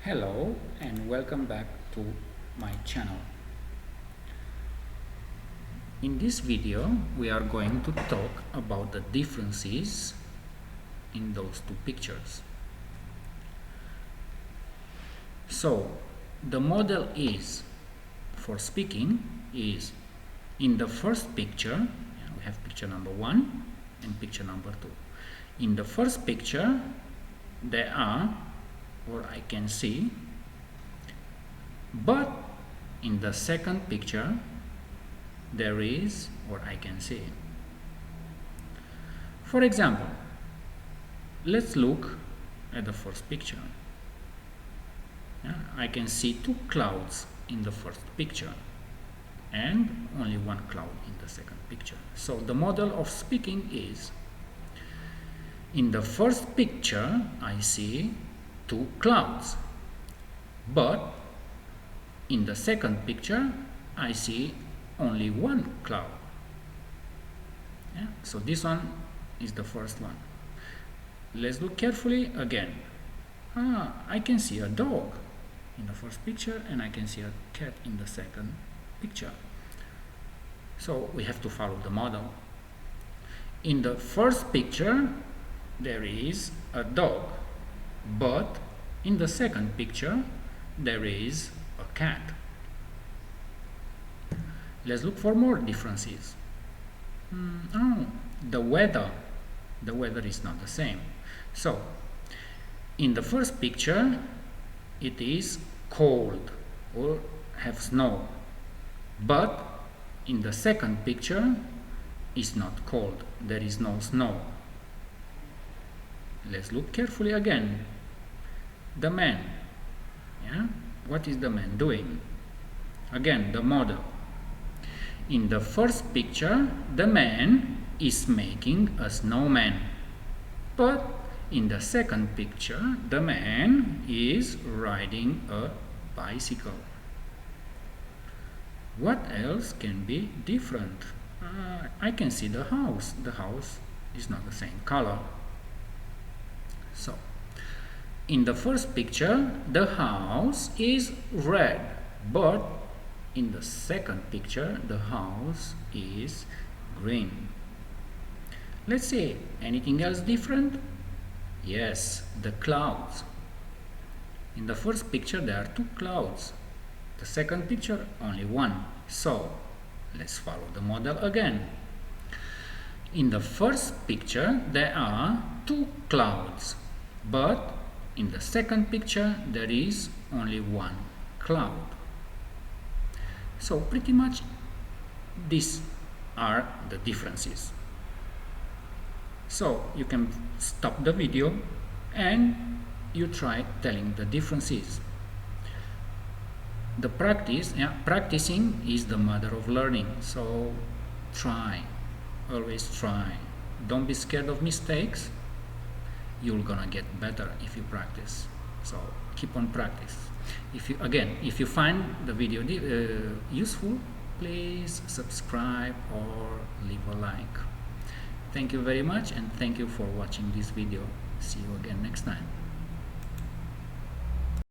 Hello and welcome back to my channel. In this video we are going to talk about the differences in those two pictures. So the model is for speaking is in the first picture. We have picture number 1 and picture number 2. In the first picture there are, or I can see, but in the second picture there is, or I can see. For example, let's look at the first picture. I can see 2 clouds in the first picture and only 1 cloud in the second picture. So the model of speaking is, in the first picture I see 2 clouds, but in the second picture I see only 1 cloud. So this one is the first one. Let's look carefully again. I can see a dog in the first picture and I can see a cat in the second picture. So we have to follow the model. In the first picture there is a dog, but in the second picture there is a cat. Let's look for more differences. The weather is not the same. So in the first picture it is cold or have snow, but in the second picture it's not cold, there is no snow. Let's look carefully again. The man, what is the man doing? Again, the model. In the first picture the man is making a snowman, but in the second picture the man is riding a bicycle. What else can be different? I can see the house. The house is not the same color. So in the first picture the house is red, but in the second picture the house is green. Let's see, anything else different? Yes, the clouds. In the first picture there are 2 clouds, the second picture only 1. So let's follow the model again. In the first picture there are 2 clouds, but in the second picture there is only 1 cloud. So pretty much these are the differences. So you can stop the video and you try telling the differences. The practicing is the mother of learning. So try, always try. Don't be scared of mistakes. You're gonna get better if you practice. So keep on practice. If you find the video useful, please subscribe or leave a like. Thank you very much and thank you for watching this video. See you again next time.